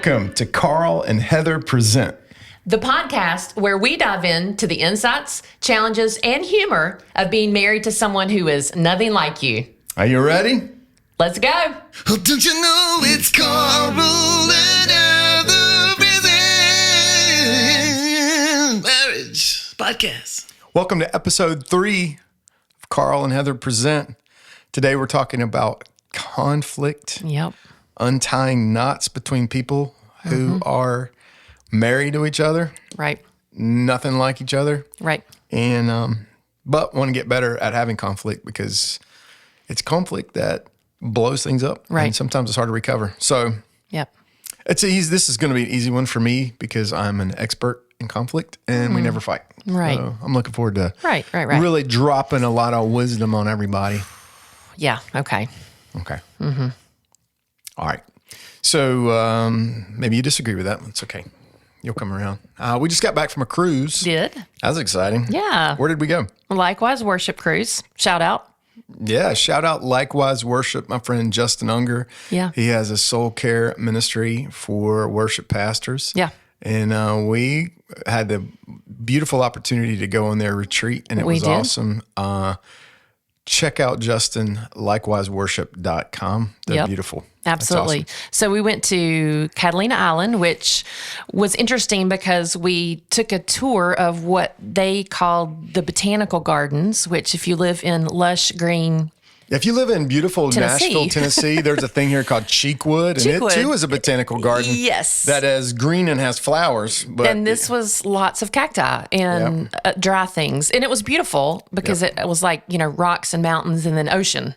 Welcome to Carl and Heather Present, the podcast where we dive into the insights, challenges, and humor of being married to someone who is nothing like you. Are you ready? Let's go. Oh, don't you know it's Carl and Heather Present Marriage Podcast. Welcome to episode 3 of Carl and Heather Present. Today we're talking about conflict. Yep. Untying knots between people who are married to each other, Right. nothing like each other, Right. and but want to get better at having conflict because it's conflict that blows things up, Right. and sometimes it's hard to recover. So Yep. it's easy. This is going to be an easy one for me because I'm an expert in conflict, and we never fight. Right. So I'm looking forward to Right. really dropping a lot of wisdom on everybody. Yeah. Okay. Okay. All right. So maybe you disagree with that. It's okay. You'll come around. We just got back from a cruise. Did? That was exciting. Yeah. Where did we go? Likewise, worship cruise. Shout out. Yeah. Shout out Likewise Worship, my friend Justin Unger. Yeah. He has a soul care ministry for worship pastors. Yeah. And we had the beautiful opportunity to go on their retreat, and it was did. awesome. Check out Justin, likewiseworship.com. They're Yep. beautiful. That's Absolutely. awesome. So we went to Catalina Island, which was interesting because we took a tour of what they called the botanical gardens, which if you live in lush green, If you live in beautiful Tennessee. Nashville, Tennessee, there's a thing here called Cheekwood, and Cheekwood. it too is a botanical garden. Yes. That is green and has flowers. But and this was lots of cacti and dry things. And it was beautiful because it was like, rocks and mountains and then ocean,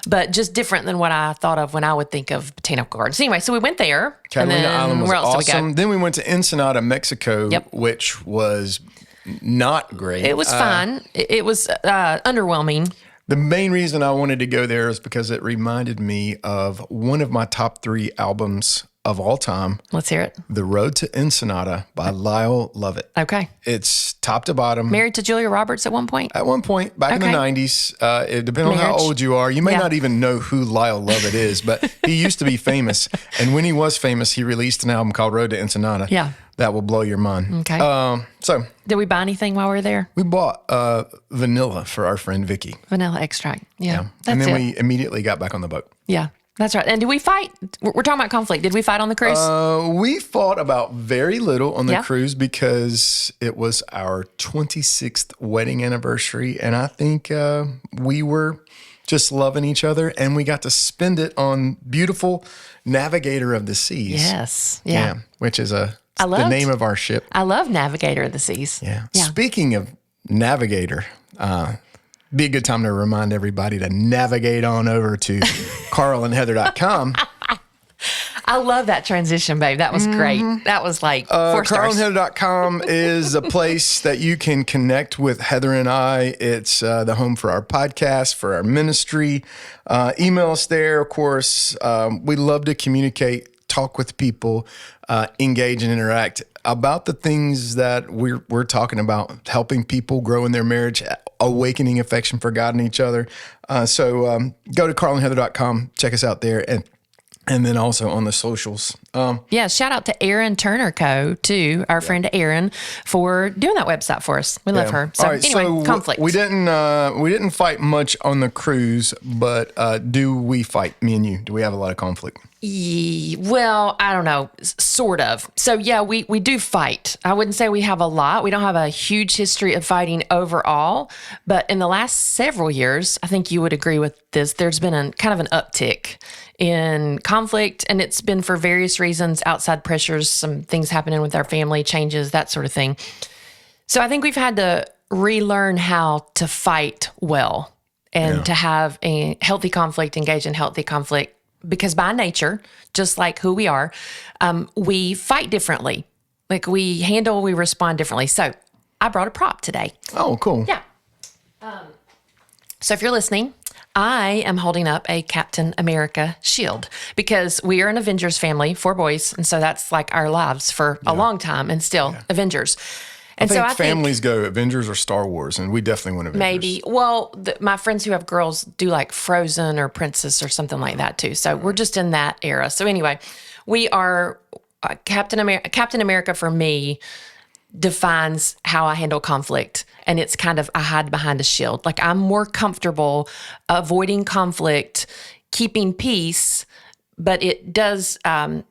but just different than what I thought of when I would think of botanical gardens. Anyway, so we went there. Catalina and then Island was where else awesome. did we go? Then we went to Ensenada, Mexico, Yep. which was not great. It was fine. It was underwhelming. The main reason I wanted to go there is because it reminded me of one of my top 3 albums of all time, Let's hear it. The Road to Ensenada by Lyle Lovett. Okay. It's top to bottom. Married to Julia Roberts at one point? At one point, back in the Okay. 90s, it depends on how Marriage. old you are. You may Yeah. not even know who Lyle Lovett is, but he used to be famous. And when he was famous, he released an album called Road to Ensenada. Yeah. That will blow your mind. Okay. So Did we buy anything while we were there? we bought vanilla for our friend Vicky. Vanilla extract. Yeah. That's And then it. we immediately got back on the boat. Yeah. That's right. And did we fight? We're talking about conflict. Did we fight on the cruise? We fought about very little on the Yeah. cruise because it was our 26th wedding anniversary. And I think we were just loving each other, and we got to spend it on beautiful Navigator of the Seas. Yes. Yeah. Which is the loved- name of our ship. I love Navigator of the Seas. Yeah. Yeah. Speaking of Navigator, be a good time to remind everybody to navigate on over to carlandheather.com. I love that transition, babe. That was great. That was like 4 stars. carlandheather.com is a place that you can connect with Heather and I. It's the home for our podcast, for our ministry. Email us there, of course. We love to communicate, talk with people, engage and interact about the things that we're talking about, helping people grow in their marriage, awakening affection for God and each other. So go to carlandheather.com, check us out there, and then also on the socials. Yeah, shout out to Erin Turner Co. too, our friend Erin, for doing that website for us. We love her. So All right, anyway, conflict. We didn't fight much on the cruise, but do we fight? Me and you, do we have a lot of conflict? Well, I don't know, sort of. So yeah, we do fight. I wouldn't say we have a lot. We don't have a huge history of fighting overall, but in the last several years, I think you would agree with this, there's been a kind of an uptick in conflict, and it's been for various reasons, outside pressures, some things happening with our family, changes, that sort of thing. So I think we've had to relearn how to fight well and to have a healthy conflict, engage in healthy conflict, because by nature, just like who we are, we fight differently. Like we respond differently. So I brought a prop today. Oh, cool. Yeah. So if you're listening, I am holding up a Captain America shield because we are an Avengers family, 4 boys. And so that's like our lives for a long time, and still Avengers. And I think so families go Avengers or Star Wars, and we definitely want Avengers. Maybe. Well, my friends who have girls do like Frozen or Princess or something like that too. So we're just in that era. So anyway, we are Captain America for me defines how I handle conflict. And it's kind of, I hide behind a shield. Like I'm more comfortable avoiding conflict, keeping peace, but it does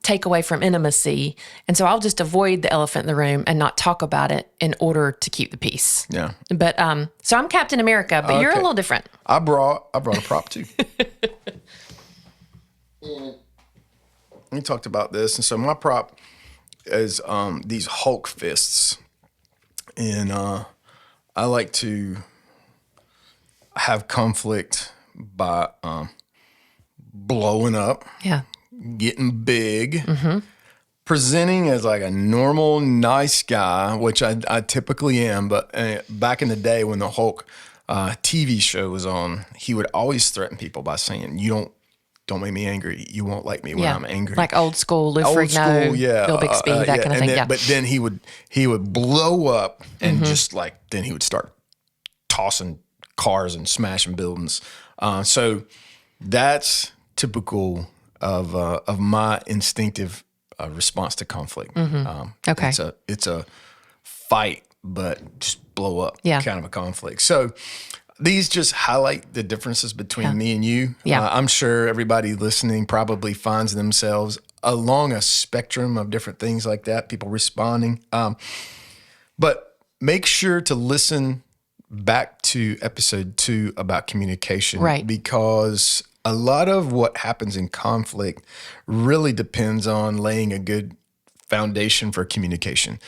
take away from intimacy. And so I'll just avoid the elephant in the room and not talk about it in order to keep the peace. Yeah. But so I'm Captain America, but you're a little different. I brought a prop too. We talked about this, and so my prop is these Hulk fists, and I like to have conflict by blowing up, getting big, presenting as like a normal, nice guy, which I typically am. But back in the day when the Hulk TV show was on, he would always threaten people by saying, don't make me angry. You won't like me when I'm angry. Like old school, Lou Ferrigno, Bill Bixby, that kind of thing. But then he would blow up and just like, then he would start tossing cars and smashing buildings. So that's typical of my instinctive response to conflict. Okay. It's a fight, but just blow up kind of a conflict. So these just highlight the differences between me and you. I'm sure everybody listening probably finds themselves along a spectrum of different things like that, people responding. But make sure to listen back to episode 2 about communication. Right. Because a lot of what happens in conflict really depends on laying a good foundation for communication.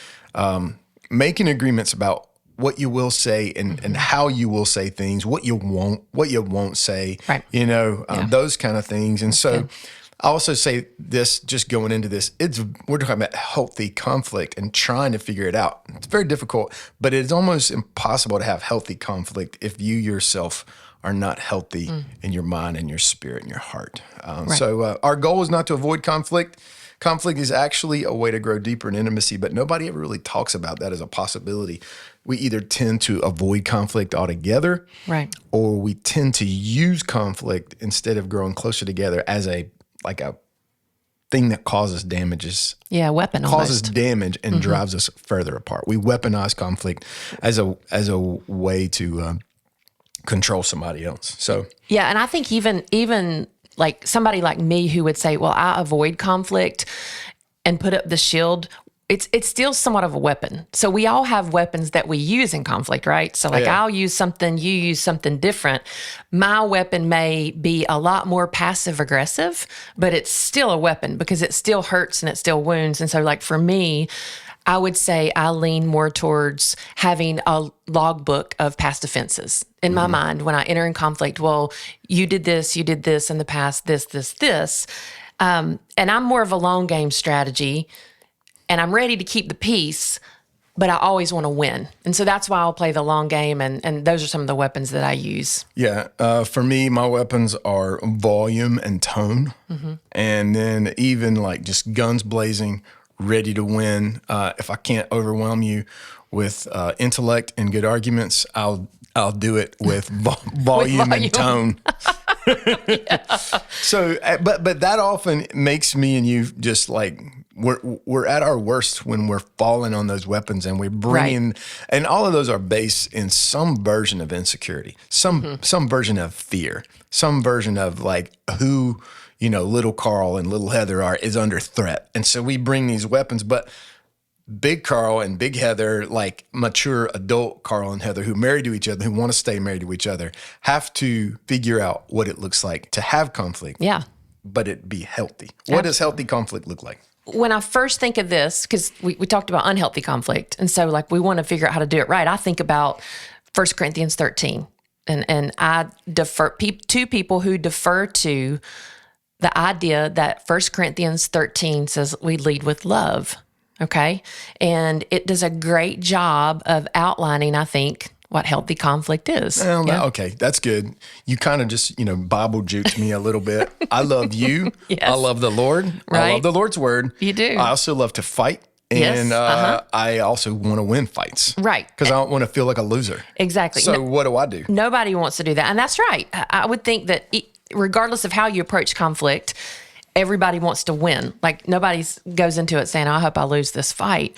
Making agreements about what you will say and how you will say things, what you won't say, right. Those kind of things. And so I also say this, just going into this, we're talking about healthy conflict and trying to figure it out. It's very difficult, but it's almost impossible to have healthy conflict if you yourself are not healthy in your mind and your spirit and your heart. So our goal is not to avoid conflict. Conflict is actually a way to grow deeper in intimacy, but nobody ever really talks about that as a possibility. We either tend to avoid conflict altogether, right, or we tend to use conflict instead of growing closer together as a thing that causes damages. Yeah, weapon causes almost. damage and drives us further apart. We weaponize conflict as a way to control somebody else. So yeah, and I think even like somebody like me who would say, well, I avoid conflict and put up the shield, it's still somewhat of a weapon. So we all have weapons that we use in conflict, right? So I'll use something, you use something different. My weapon may be a lot more passive aggressive, but it's still a weapon because it still hurts and it still wounds. And so like for me, I would say I lean more towards having a logbook of past offenses in my mind when I enter in conflict. Well, you did this in the past, this. And I'm more of a long game strategy, and I'm ready to keep the peace, but I always want to win. And so that's why I'll play the long game, and those are some of the weapons that I use. Yeah. For me, my weapons are volume and tone. And then even like just guns blazing, ready to win. If I can't overwhelm you with intellect and good arguments, I'll do it with volume and tone. So, but that often makes me and you just like we're at our worst when we're falling on those weapons, and we're bringing, and all of those are based in some version of insecurity, some version of fear, some version of like who, little Carl and little Heather is under threat. And so we bring these weapons, but big Carl and big Heather, like mature adult Carl and Heather who married to each other, who want to stay married to each other, have to figure out what it looks like to have conflict. Yeah. But it be healthy. What does healthy conflict look like? When I first think of this, because we talked about unhealthy conflict, and so like we want to figure out how to do it right, I think about 1 Corinthians 13, and I defer to people who defer to the idea that 1 Corinthians 13 says we lead with love, okay? And it does a great job of outlining, I think, what healthy conflict is. Well, okay, that's good. You kind of just, Bible juked me a little bit. I love you. Yes. I love the Lord. Right. I love the Lord's word. You do. I also love to fight. And I also want to win fights. Right. Because I don't want to feel like a loser. Exactly. So what do I do? Nobody wants to do that. And that's right. I would think that regardless of how you approach conflict, everybody wants to win. Like nobody goes into it saying, I hope I lose this fight.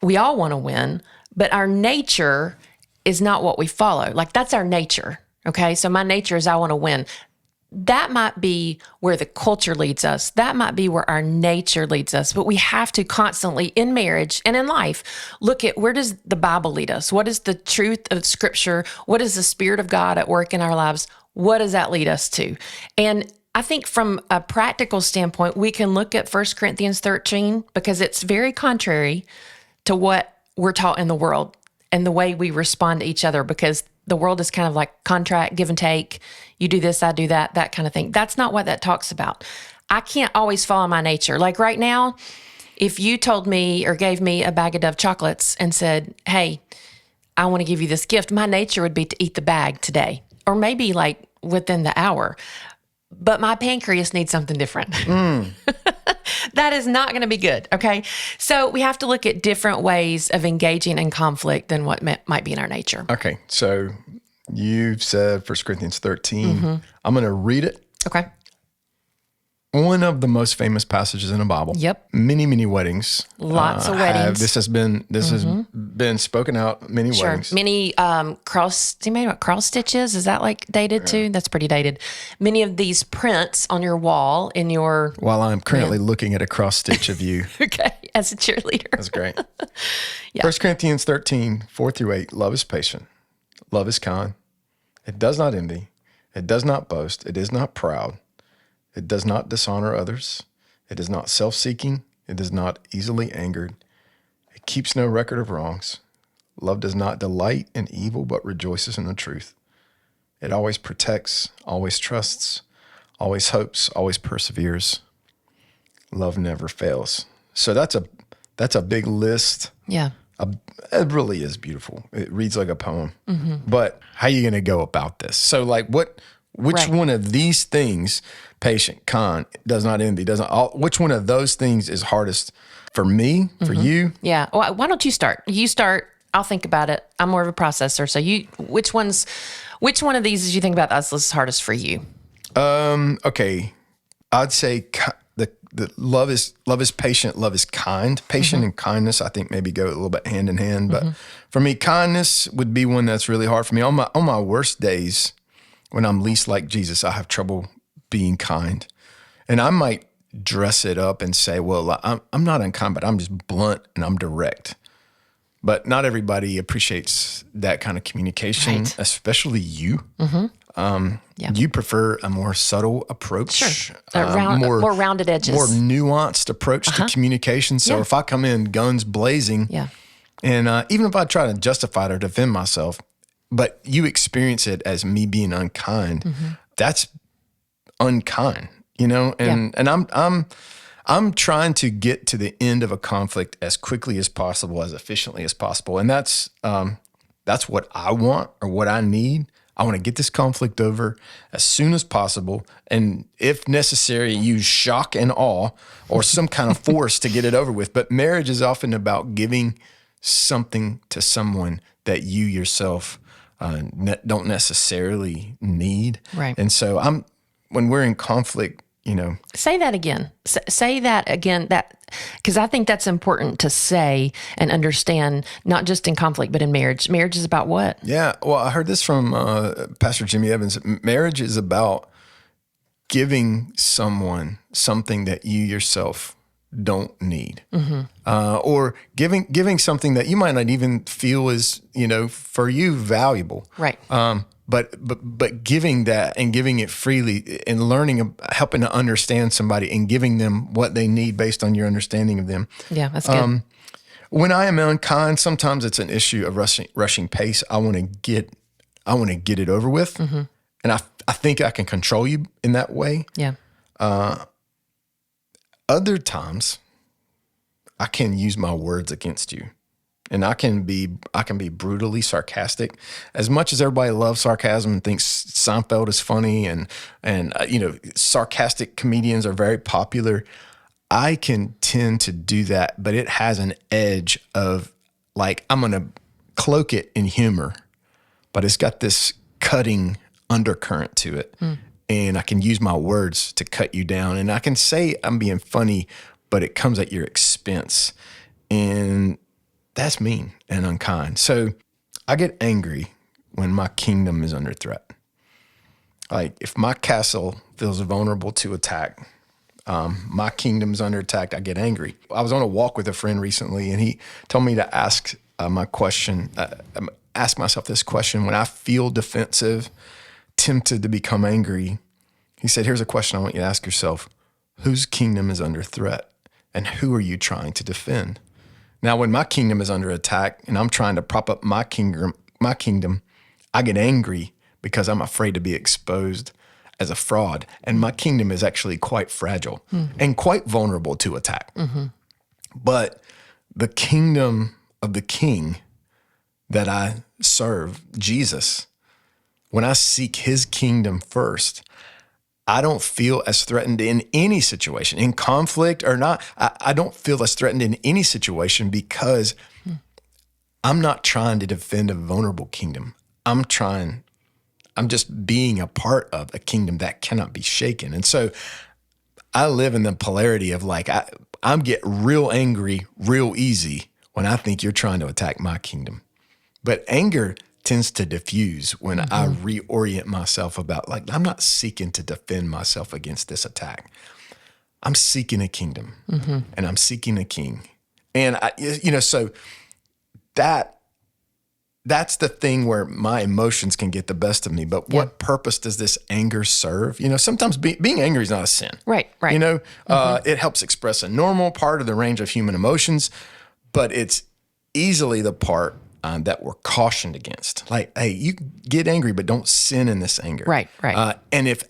We all want to win, but our nature is not what we follow. Like that's our nature. Okay. So my nature is I want to win. That might be where the culture leads us. That might be where our nature leads us. But we have to constantly, in marriage and in life, look at where does the Bible lead us? What is the truth of Scripture? What is the Spirit of God at work in our lives? What does that lead us to? And I think from a practical standpoint, we can look at 1 Corinthians 13 because it's very contrary to what we're taught in the world and the way we respond to each other, because the world is kind of like contract, give and take. You do this, I do that, that kind of thing. That's not what that talks about. I can't always follow my nature. Like right now, if you told me or gave me a bag of Dove chocolates and said, hey, I want to give you this gift, my nature would be to eat the bag today, or maybe like within the hour. But my pancreas needs something different. That is not going to be good, okay? So we have to look at different ways of engaging in conflict than what might be in our nature. Okay, so you've said 1 Corinthians 13. I'm going to read it. Okay. One of the most famous passages in the Bible. Yep. Many, many weddings. Lots of weddings. This has been spoken out many weddings. Many cross stitches. Is that like dated too? That's pretty dated. Many of these prints on your wall in your. While I'm currently looking at a cross stitch of you. Okay, as a cheerleader. That's great. Yeah. 1 Corinthians 13, 4-8. Love is patient. Love is kind. It does not envy. It does not boast. It is not proud. It does not dishonor others. It is not self-seeking. It is not easily angered. It keeps no record of wrongs. Love does not delight in evil, but rejoices in the truth. It always protects, always trusts, always hopes, always perseveres. Love never fails. So that's a big list. Yeah. It really is beautiful. It reads like a poem. But how are you going to go about this? So like which one of these things, patient, kind, does not envy, which one of those things is hardest for me, for you? Yeah. Well, why don't you start? You start. I'll think about it. I'm more of a processor. So which one of these, as you think about this, is hardest for you? Okay. I'd say the love is patient, love is kind. Patient and kindness, I think, maybe go a little bit hand in hand. But for me, kindness would be one that's really hard for me. On my worst days, when I'm least like Jesus, I have trouble being kind. And I might dress it up and say, well, I'm not unkind, but I'm just blunt and I'm direct. But not everybody appreciates that kind of communication, Right. Especially you. Yeah. You prefer a more subtle approach. Sure. More rounded edges. More nuanced approach to communication. So Yeah. if I come in guns blazing, Yeah. and even if I try to justify it or defend myself, but you experience it as me being unkind, that's unkind, and I'm trying to get to the end of a conflict as quickly as possible, as efficiently as possible. And that's what I want or what I need. I want to get this conflict over as soon as possible. And if necessary, use shock and awe or some kind of force to get it over with. But marriage is often about giving something to someone that you yourself don't necessarily need. Right. And so when we're in conflict, Say that again. Say that again. Because I think that's important to say and understand, not just in conflict, but in marriage. Marriage is about what? Yeah. Well, I heard this from Pastor Jimmy Evans. Marriage is about giving someone something that you yourself don't need, or giving something that you might not even feel is, for you valuable. Right. But giving that and giving it freely and learning, helping to understand somebody and giving them what they need based on your understanding of them. Yeah, that's good. When I am unkind, sometimes it's an issue of rushing pace. I want to get it over with, and I think I can control you in that way. Yeah. Other times, I can use my words against you. And I can be brutally sarcastic. As much as everybody loves sarcasm and thinks Seinfeld is funny, and sarcastic comedians are very popular, I can tend to do that, but it has an edge of like I'm gonna cloak it in humor, but it's got this cutting undercurrent to it. and I can use my words to cut you down. And I can say I'm being funny, but it comes at your expense. And that's mean and unkind. So I get angry when my kingdom is under threat. Like if my castle feels vulnerable to attack, my kingdom's under attack, I get angry. I was on a walk with a friend recently, and he told me to ask myself this question. When I feel defensive, tempted to become angry, he said, here's a question I want you to ask yourself. Whose kingdom is under threat, and who are you trying to defend? Now, when my kingdom is under attack and I'm trying to prop up my kingdom, I get angry because I'm afraid to be exposed as a fraud. And my kingdom is actually quite fragile and quite vulnerable to attack. But the kingdom of the King that I serve, Jesus, when I seek his kingdom first, I don't feel as threatened in any situation, in conflict or not. I don't feel as threatened in any situation because I'm not trying to defend a vulnerable kingdom. I'm just being a part of a kingdom that cannot be shaken. And so I live in the polarity of like, I'm get real angry real easy when I think you're trying to attack my kingdom. But anger tends to diffuse when I reorient myself about like, I'm not seeking to defend myself against this attack. I'm seeking a kingdom and I'm seeking a king. And so that's the thing where my emotions can get the best of me. But what purpose does this anger serve? Sometimes being angry is not a sin. Right. It helps express a normal part of the range of human emotions, but it's easily the part that we're cautioned against. Like, hey, you get angry, but don't sin in this anger. Right. And if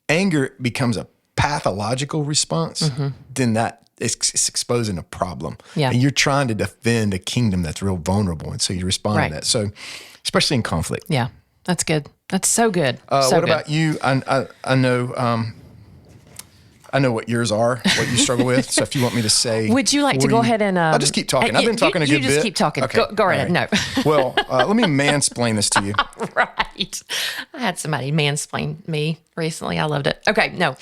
anger becomes a pathological response, then that is exposing a problem. Yeah. And you're trying to defend a kingdom that's real vulnerable. And so you respond to that. So especially in conflict. Yeah, that's good. That's so good. What about you? I know what yours are, what you struggle with. So if you want me to say, would you like to go ahead and? I'll just keep talking. I've been talking a good bit. You just keep talking. Okay. Go right ahead. No. Well, let me mansplain this to you. Right. I had somebody mansplain me recently. I loved it. Okay. No.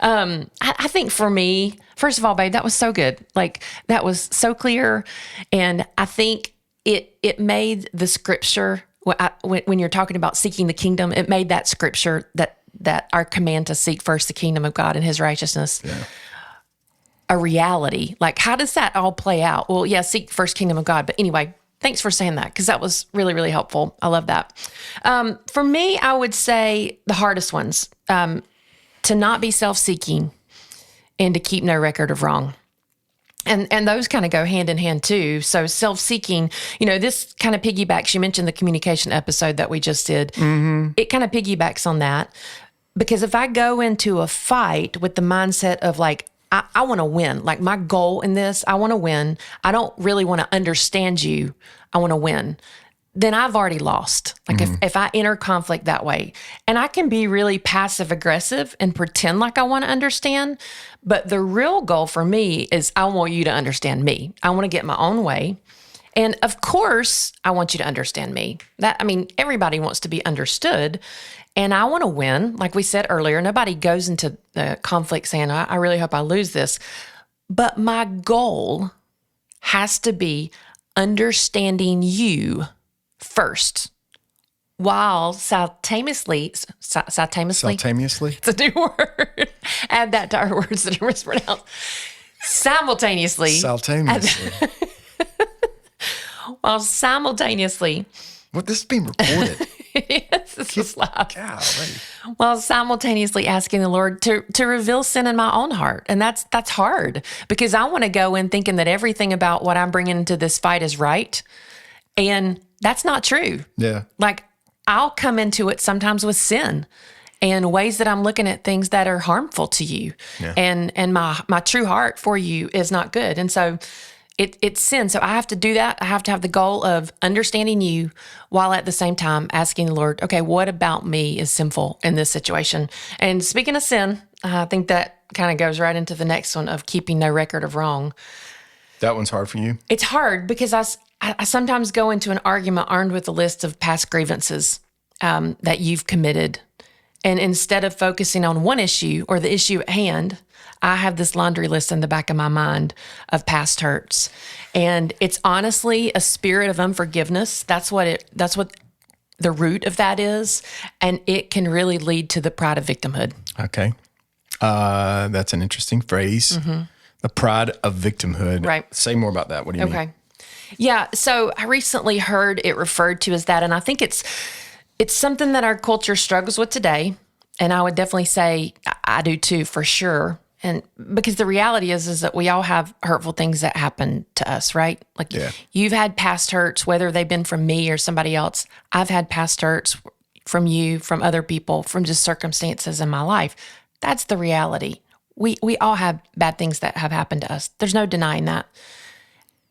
I think for me, first of all, babe, that was so good. Like that was so clear, and I think it made the scripture when you're talking about seeking the kingdom, it made that scripture that our command to seek first the kingdom of God and his righteousness a reality. Like, how does that all play out? Well, yeah, seek first kingdom of God. But anyway, thanks for saying that because that was really, really helpful. I love that. For me, I would say the hardest ones, to not be self-seeking and to keep no record of wrong. And those kind of go hand in hand too. So self-seeking, this kind of piggybacks, you mentioned the communication episode that we just did. It kind of piggybacks on that. Because if I go into a fight with the mindset of like, I want to win, like my goal in this, I want to win. I don't really want to understand you. I want to win. Then I've already lost. Like if I enter conflict that way, and I can be really passive aggressive and pretend like I want to understand. But the real goal for me is I want you to understand me. I want to get my own way. And of course, I want you to understand me. Everybody wants to be understood. And I want to win. Like we said earlier, nobody goes into the conflict saying, I really hope I lose this. But my goal has to be understanding you first, while simultaneously, it's a new word. Add that to our words that are mispronounced. Simultaneously. While simultaneously. Well, this is being recorded. Yes, this is live. Golly. While simultaneously asking the Lord to reveal sin in my own heart. And that's hard because I want to go in thinking that everything about what I'm bringing into this fight is right. And that's not true. Yeah. Like I'll come into it sometimes with sin and ways that I'm looking at things that are harmful to you. Yeah. And my true heart for you is not good. And so it's sin. So I have to do that. I have to have the goal of understanding you while at the same time asking the Lord, okay, what about me is sinful in this situation? And speaking of sin, I think that kind of goes right into the next one of keeping no record of wrong. That one's hard for you? It's hard because I sometimes go into an argument armed with a list of past grievances that you've committed. And instead of focusing on one issue or the issue at hand, I have this laundry list in the back of my mind of past hurts. And it's honestly a spirit of unforgiveness. That's what the root of that is. And it can really lead to the pride of victimhood. Okay. That's an interesting phrase. The pride of victimhood. Right. Say more about that. What do you mean? Okay. Yeah. So I recently heard it referred to as that. And I think it's something that our culture struggles with today. And I would definitely say I do too, for sure. And because the reality is that we all have hurtful things that happen to us, right? Like you've had past hurts, whether they've been from me or somebody else. I've had past hurts from you, from other people, from just circumstances in my life. That's the reality. We all have bad things that have happened to us. There's no denying that.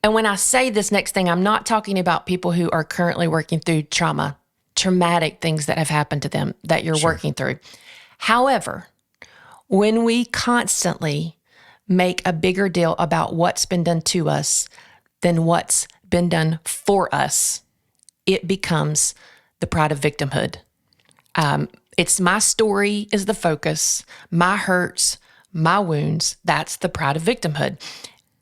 And when I say this next thing, I'm not talking about people who are currently working through traumatic things that have happened to them that you're working through. However, when we constantly make a bigger deal about what's been done to us than what's been done for us, it becomes the pride of victimhood. It's my story is the focus, my hurts, my wounds. That's the pride of victimhood.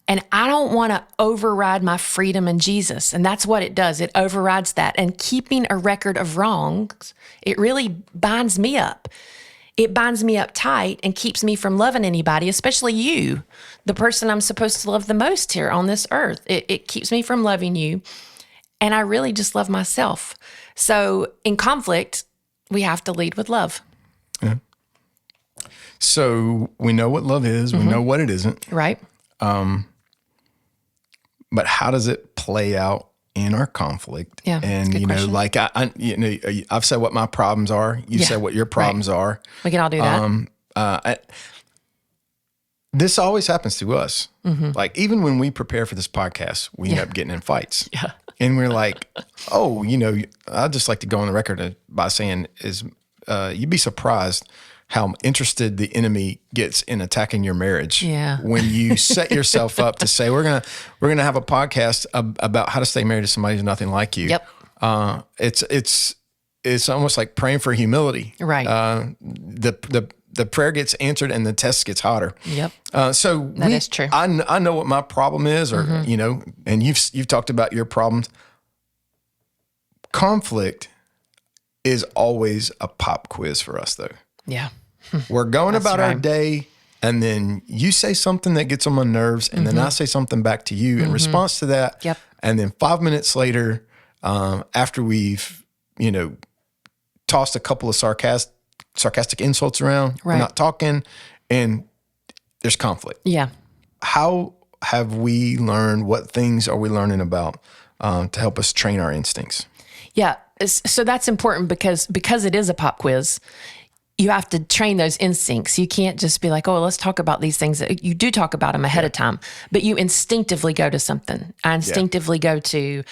And I don't want to override my freedom in Jesus. And that's what it does. It overrides that. And keeping a record of wrongs, it really binds me up. It binds me up tight and keeps me from loving anybody, especially you, the person I'm supposed to love the most here on this earth. It keeps me from loving you. And I really just love myself. So in conflict, we have to lead with love. Yeah. So we know what love is. We know what it isn't. Right. But how does it play out in our conflict? Yeah, And question. like I've said what my problems are. You said what your problems are. We can all do that. This always happens to us. Like even when we prepare for this podcast, we end up getting in fights. Yeah. And we're like, oh, I'd just like to go on the record by saying you'd be surprised how interested the enemy gets in attacking your marriage. Yeah. When you set yourself up to say, we're gonna have a podcast about how to stay married to somebody who's nothing like you. Yep. It's almost like praying for humility. Right. The prayer gets answered and the test gets hotter. Yep. So That is true. I know what my problem is, or and you've talked about your problems. Conflict is always a pop quiz for us, though. Yeah. We're going about our right. day, and then you say something that gets on my nerves, and then I say something back to you in response to that. Yep. And then 5 minutes later, after we've tossed a couple of sarcastic insults around, we're Right. not talking, and there's conflict. Yeah. How have we learned? What things are we learning about to help us train our instincts? Yeah. So that's important because it is a pop quiz. You have to train those instincts. You can't just be like, oh, let's talk about these things. You do talk about them ahead of time, but you instinctively go to something. I instinctively go to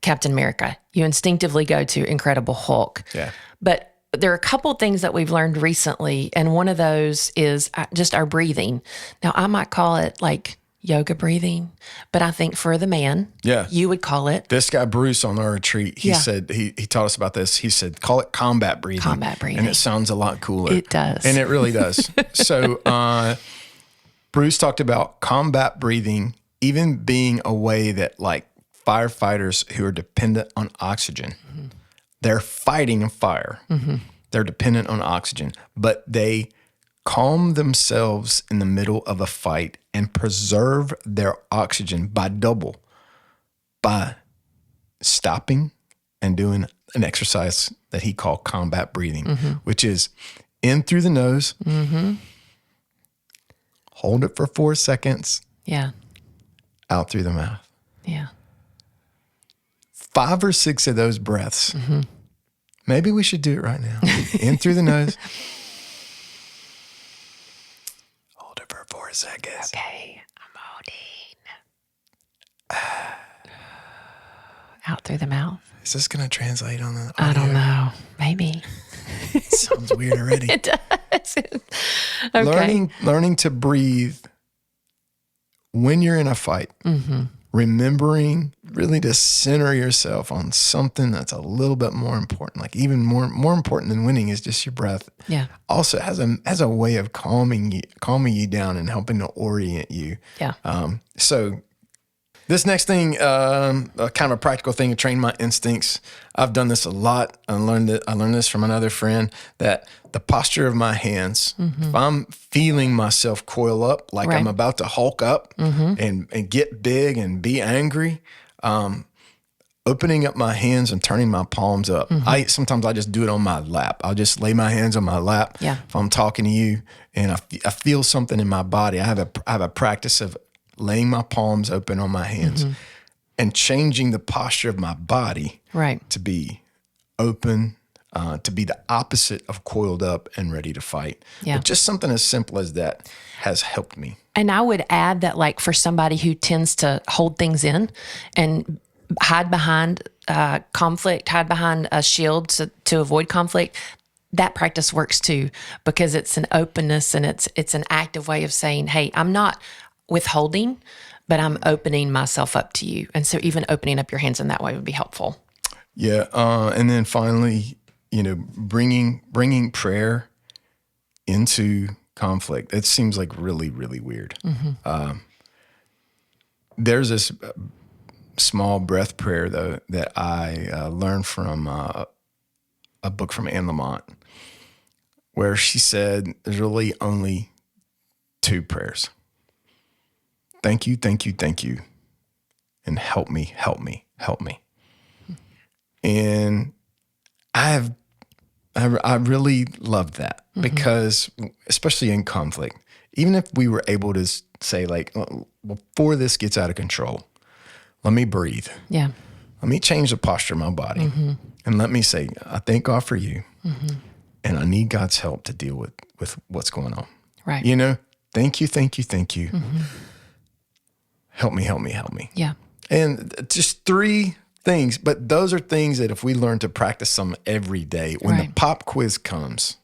Captain America. You instinctively go to Incredible Hulk. Yeah. But there are a couple of things that we've learned recently, and one of those is just our breathing. Now, I might call it like yoga breathing, but I think for the man, you would call it. This guy, Bruce, on our retreat, he said, he taught us about this. He said, call it combat breathing. Combat breathing. And it sounds a lot cooler. It does. And it really does. So Bruce talked about combat breathing even being a way that like firefighters who are dependent on oxygen, they're fighting a fire. They're dependent on oxygen, but they calm themselves in the middle of a fight and preserve their oxygen by stopping and doing an exercise that he called combat breathing, which is in through the nose, hold it for 4 seconds, Yeah. out through the mouth. Yeah. 5 or 6 of those breaths. Maybe we should do it right now. In through the nose. Hold it for 4 seconds. Okay. I'm holding. Out through the mouth. Is this going to translate on the audio? I don't know. Maybe. Sounds weird already. It does. Okay. Learning to breathe when you're in a fight, remembering really to center yourself on something that's a little bit more important, like even more important than winning is just your breath. Yeah. Also has a way of calming you down and helping to orient you. Yeah. So this next thing, kind of a practical thing to train my instincts. I've done this a lot. I learned this from another friend, that the posture of my hands, if I'm feeling myself coil up, like I'm about to hulk up and get big and be angry, opening up my hands and turning my palms up. Sometimes I just do it on my lap. I'll just lay my hands on my lap. Yeah. If I'm talking to you and I feel something in my body, I have a practice of laying my palms open on my hands and changing the posture of my body to be open, to be the opposite of coiled up and ready to fight. Yeah. But just something as simple as that has helped me. And I would add that, like, for somebody who tends to hold things in and hide behind conflict, hide behind a shield to avoid conflict, that practice works too, because it's an openness and it's an active way of saying, hey, I'm not withholding, but I'm opening myself up to you. And so even opening up your hands in that way would be helpful. Yeah. And then finally, bringing prayer into conflict. It seems like really, really weird. There's this small breath prayer, though, that I learned from a book from Anne Lamott, where she said there's really only two prayers. Thank you, thank you, thank you. And help me, help me, help me. And I really love that because, especially in conflict, even if we were able to say, like, before this gets out of control, let me breathe. Yeah. Let me change the posture of my body. And let me say, I thank God for you. And I need God's help to deal with what's going on. Right. Thank you, thank you, thank you. Help me, help me, help me. Yeah. And just three things, but those are things that if we learn to practice them every day, when the pop quiz comes,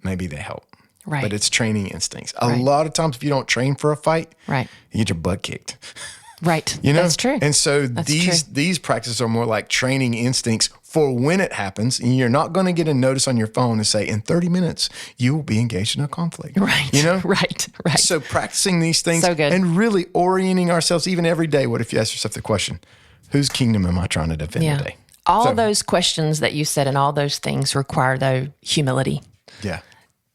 maybe they help. Right. But it's training instincts. A lot of times if you don't train for a fight, you get your butt kicked. Right. That's true. And so these practices are more like training instincts for when it happens. And you're not going to get a notice on your phone and say, in 30 minutes, you will be engaged in a conflict. Right. Right. So practicing these things So good. and really orienting ourselves even every day. What if you ask yourself the question, whose kingdom am I trying to defend today? All those questions that you said and all those things require, though, humility. Yeah.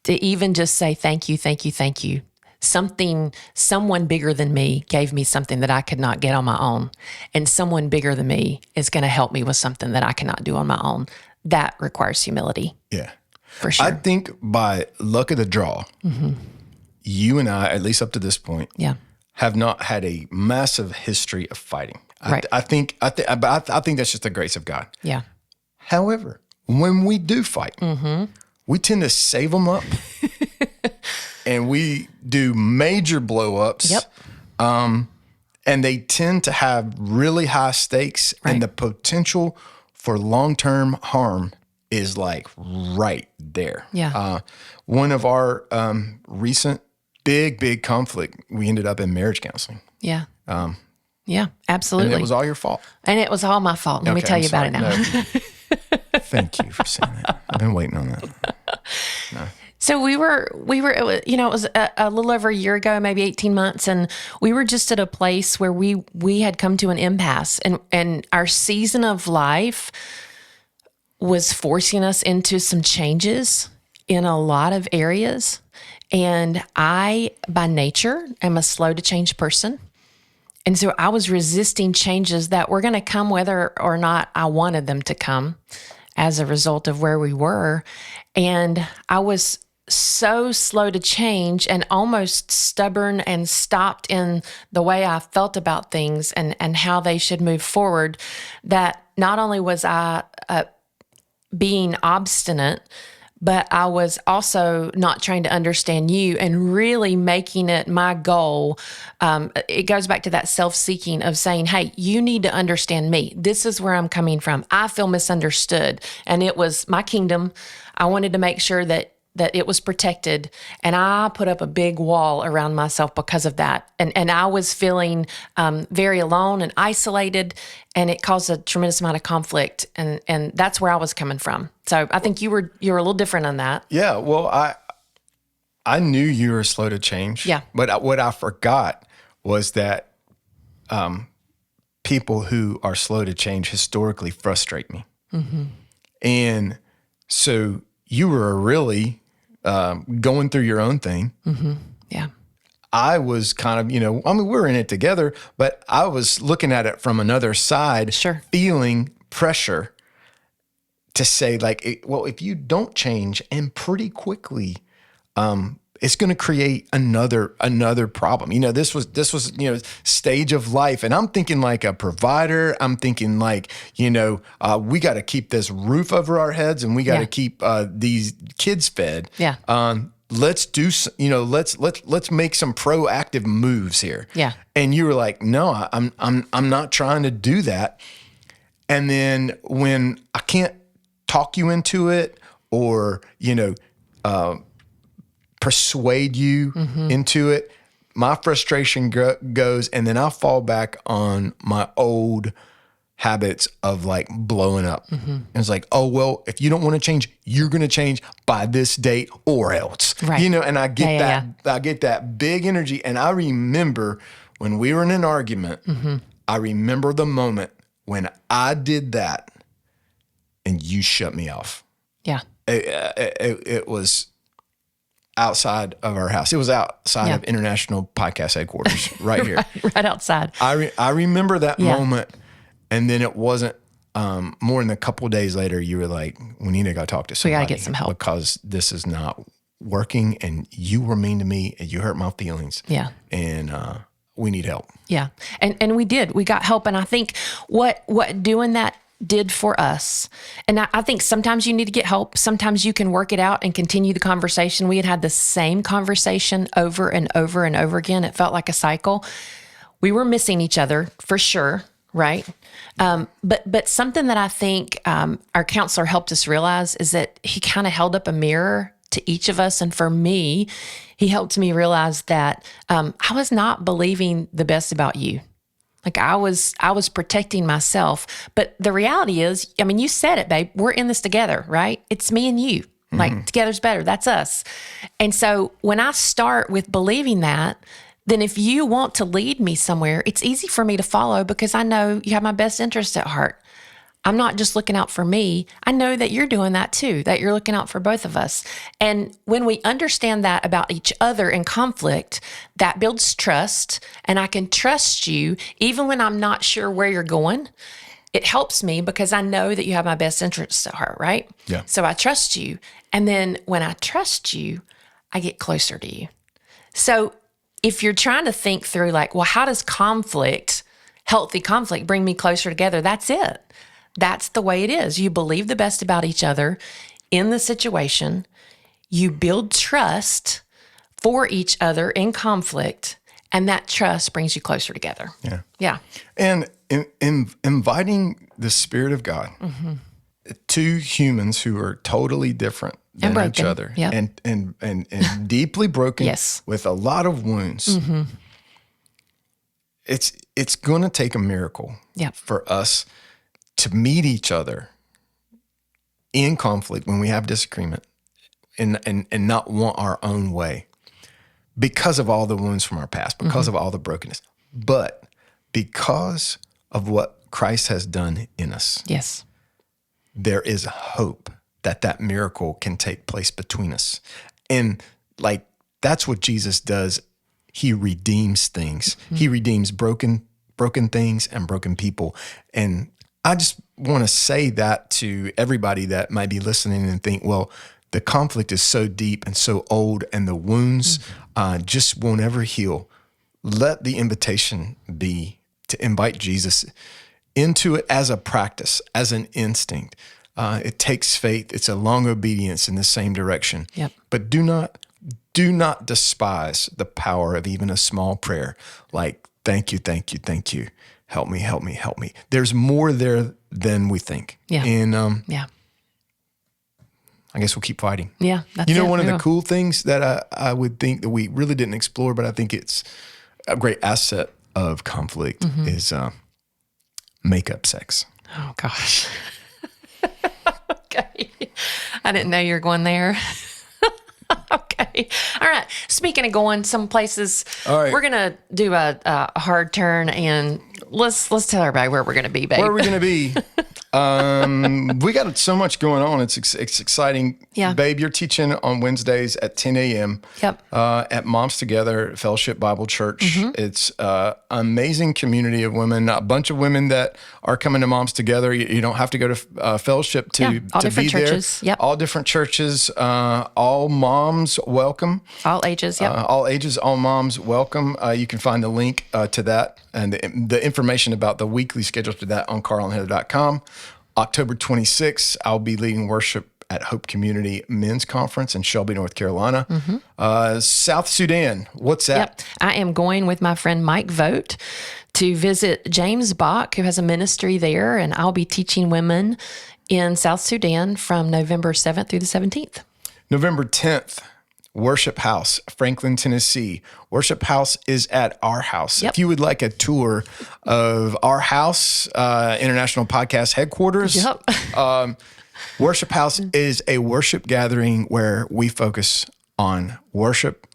To even just say, thank you, thank you, thank you. Someone bigger than me gave me something that I could not get on my own. And someone bigger than me is going to help me with something that I cannot do on my own. That requires humility. Yeah. For sure. I think by luck of the draw, you and I, at least up to this point, have not had a massive history of fighting. Right. I think that's just the grace of God. Yeah. However, when we do fight, we tend to save them up. And we do major blow-ups. Yep. And they tend to have really high stakes. Right. And the potential for long-term harm is like right there. Yeah. One of our recent big conflict, we ended up in marriage counseling. Yeah. Yeah, absolutely. And it was all your fault. And it was all my fault. Let me tell you about it now. No. Thank you for saying that. I've been waiting on that. No. So we were, it was a little over a year ago, maybe 18 months. And we were just at a place where we had come to an impasse, and our season of life was forcing us into some changes in a lot of areas. And I, by nature, am a slow to change person. And so I was resisting changes that were going to come whether or not I wanted them to come as a result of where we were. And I was so slow to change and almost stubborn and stopped in the way I felt about things and how they should move forward, that not only was I being obstinate, but I was also not trying to understand you and really making it my goal. It goes back to that self-seeking of saying, hey, you need to understand me. This is where I'm coming from. I feel misunderstood. And it was my kingdom. I wanted to make sure that that it was protected, and I put up a big wall around myself because of that. And I was feeling very alone and isolated, and it caused a tremendous amount of conflict. And that's where I was coming from. So I think you were a little different on that. Yeah. Well, I knew you were slow to change. Yeah. But what I forgot was that people who are slow to change historically frustrate me. Mm-hmm. And so you were really going through your own thing. Mm-hmm. Yeah. I was kind of, we were in it together, but I was looking at it from another side, Sure. feeling pressure to say if you don't change, and pretty quickly, it's going to create another problem. This was stage of life, and I'm thinking like a provider. I'm thinking like we got to keep this roof over our heads, and we got to keep these kids fed. Yeah. Let's do let's make some proactive moves here. Yeah. And you were like, no, I'm not trying to do that. And then when I can't talk you into it, or persuade you into it, my frustration goes, and then I fall back on my old habits of like blowing up. And it's like, oh, well, if you don't want to change, you're going to change by this date or else, Right. And I get I get that big energy. And I remember when we were in an argument, I remember the moment when I did that and you shut me off. Yeah. It was outside of our house. It was outside of International Podcast Headquarters, right here. right outside. I remember that moment, and then it wasn't more than a couple of days later. You were like, "We need to go talk to somebody. We got to get some help because this is not working, and you were mean to me, and you hurt my feelings. Yeah, and we need help." Yeah, and we did. We got help, and I think what doing that did for us. And I think sometimes you need to get help. Sometimes you can work it out and continue the conversation. We had the same conversation over and over and over again. It felt like a cycle. We were missing each other for sure, right? But something that I think our counselor helped us realize is that he kind of held up a mirror to each of us. And for me, he helped me realize that I was not believing the best about you. Like I was protecting myself, but the reality is, I mean, you said it, babe, we're in this together, right? It's me and you, like together's better. That's us. And so when I start with believing that, then if you want to lead me somewhere, it's easy for me to follow because I know you have my best interest at heart. I'm not just looking out for me. I know that you're doing that too, that you're looking out for both of us. And when we understand that about each other in conflict, that builds trust. And I can trust you even when I'm not sure where you're going. It helps me because I know that you have my best interests at heart, right? Yeah. So I trust you. And then when I trust you, I get closer to you. So if you're trying to think through like, well, how does healthy conflict bring me closer together? That's it. That's the way it is. You believe the best about each other in the situation. You build trust for each other in conflict, and that trust brings you closer together. Yeah. Yeah. And in inviting the Spirit of God to humans who are totally different than each other, and deeply broken, Yes. with a lot of wounds. It's going to take a miracle for us to meet each other in conflict when we have disagreement and not want our own way because of all the wounds from our past, because of all the brokenness, but because of what Christ has done in us. Yes. There is hope that miracle can take place between us. And like, that's what Jesus does. He redeems things. He redeems broken things and broken people. And I just want to say that to everybody that might be listening and think, well, the conflict is so deep and so old and the wounds just won't ever heal. Let the invitation be to invite Jesus into it as a practice, as an instinct. It takes faith. It's a long obedience in the same direction. Yep. But do not despise the power of even a small prayer like, thank you, thank you, thank you. Help me, help me, help me. There's more there than we think. Yeah. And I guess we'll keep fighting. Yeah, that's You know, it. one of We the will. cool things that I would think that we really didn't explore, but I think it's a great asset of conflict is makeup sex. Oh gosh. Okay. I didn't know you were going there. Okay. All right. Speaking of going some places, All right. we're gonna do a hard turn, and let's tell everybody where we're gonna be, babe. Where are we going to be? We got so much going on. It's exciting. Yeah. Babe, you're teaching on Wednesdays at 10 a.m. Yep. At Moms Together Fellowship Bible Church. It's an amazing community of women, a bunch of women that are coming to Moms Together. You don't have to go to fellowship to, Yeah, all to different be churches. there. Yep. All different churches, all moms welcome. All ages. Yep. All ages, all moms welcome. You can find the link to that and the information about the weekly schedule to that on carlandheather.com. October 26th, I'll be leading worship at Hope Community Men's Conference in Shelby, North Carolina. South Sudan, what's that? Yep. I am going with my friend Mike Vogt to visit James Bach, who has a ministry there, and I'll be teaching women in South Sudan from November 7th through the 17th. November 10th, Worship House, Franklin, Tennessee. Worship House is at our house. Yep. If you would like a tour of our house, International Podcast headquarters, Yep. Worship House is a worship gathering where we focus on worship,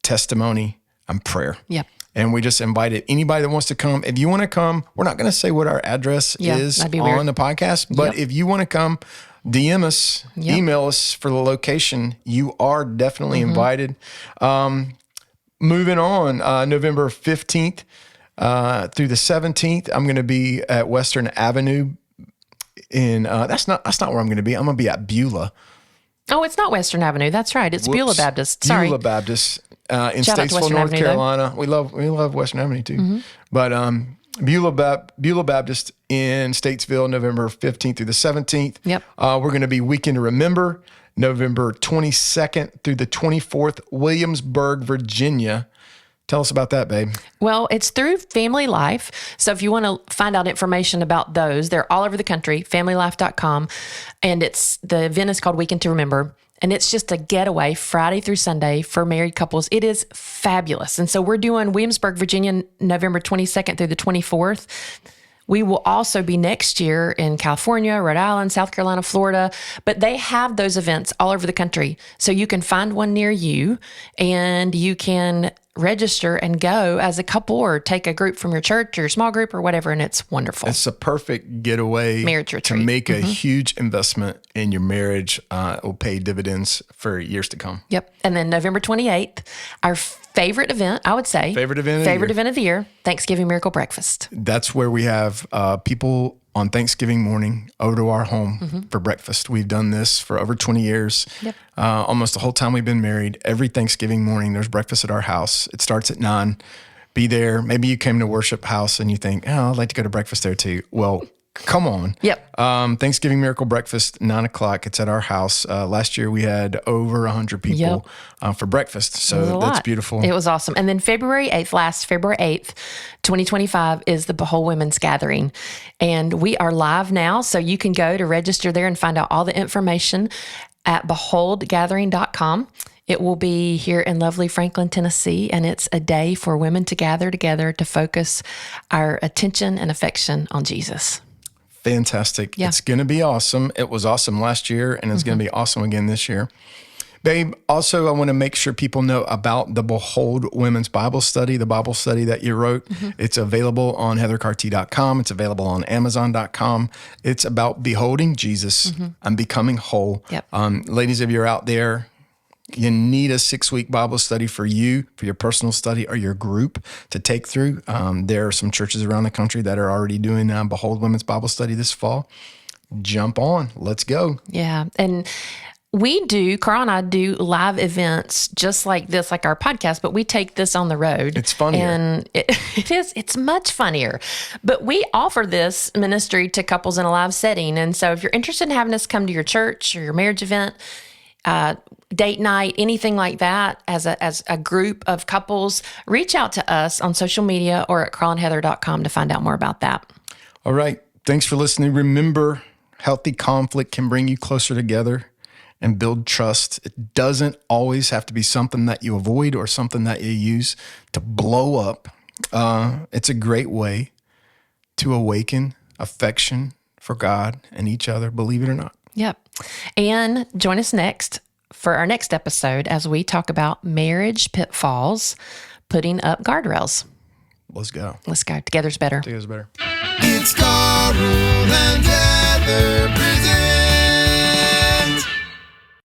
testimony, and prayer. Yep. And we just invited anybody that wants to come. If you want to come, we're not going to say what our address Yeah, is that'd be on weird. the podcast, but Yep. if you want to come, DM us, Yep. email us for the location. You are definitely Mm-hmm. invited. Moving on, November 15th through the 17th, I'm going to be at Western Avenue. That's not where I'm going to be. I'm going to be at Beulah. Oh, it's not Western Avenue. That's right. It's Beulah Whoops. Baptist. Sorry. Beulah Baptist in Shout out to Statesville, Western North Avenue, though. Carolina. We love Western Avenue too. But Beulah Baptist in Statesville, November 15th through the 17th. Yep. We're going to be Weekend to Remember, November 22nd through the 24th, Williamsburg, Virginia. Tell us about that, babe. Well, it's through Family Life. So if you want to find out information about those, they're all over the country, familylife.com. And the event is called Weekend to Remember. And it's just a getaway Friday through Sunday for married couples. It is fabulous. And so we're doing Williamsburg, Virginia, November 22nd through the 24th. We will also be next year in California, Rhode Island, South Carolina, Florida, but they have those events all over the country. So you can find one near you and you can register and go as a couple or take a group from your church or your small group or whatever. And it's wonderful. It's a perfect getaway Marriage to retreat. make a huge investment in your marriage. It will pay dividends for years to come. Yep. And then November 28th, our favorite event, I would say. Favorite event of the year. event of the year, Thanksgiving Miracle Breakfast. That's where we have people on Thanksgiving morning over to our home for breakfast. We've done this for over 20 years. Yep. Almost the whole time we've been married. Every Thanksgiving morning, there's breakfast at our house. It starts at 9. Be there. Maybe you came to Worship House and you think, oh, I'd like to go to breakfast there too. Well, come on. Yep. Thanksgiving Miracle Breakfast, 9 o'clock. It's at our house. Last year we had over 100 people for breakfast. It was a So that's lot. beautiful. It was awesome. And then February 8th, 2025 is the Behold Women's Gathering. And we are live now. So you can go to register there and find out all the information at beholdgathering.com. It will be here in lovely Franklin, Tennessee, and it's a day for women to gather together to focus our attention and affection on Jesus. Fantastic. Yeah. It's going to be awesome. It was awesome last year, and it's going to be awesome again this year. Babe, also, I want to make sure people know about the Behold Women's Bible Study, the Bible study that you wrote. It's available on heathercarty.com. It's available on amazon.com. It's about beholding Jesus and becoming whole. Yep. Ladies, if you're out there, you need a 6-week Bible study for you, for your personal study or your group to take through. There are some churches around the country that are already doing Behold Women's Bible Study this fall. Jump on. Let's go. Yeah. And Carl and I do live events just like this, like our podcast, but we take this on the road. It's funnier. And it's much funnier. But we offer this ministry to couples in a live setting. And so if you're interested in having us come to your church or your marriage event, date night, anything like that, as a group of couples, reach out to us on social media or at carlandheather.com to find out more about that. All right. Thanks for listening. Remember, healthy conflict can bring you closer together. and build trust. It doesn't always have to be something that you avoid or something that you use to blow up. It's a great way to awaken affection for God and each other, believe it or not. Yep. And join us next for our next episode as we talk about marriage pitfalls, putting up guardrails. Let's go. Let's go. Together's better. Together's better. It's Carl and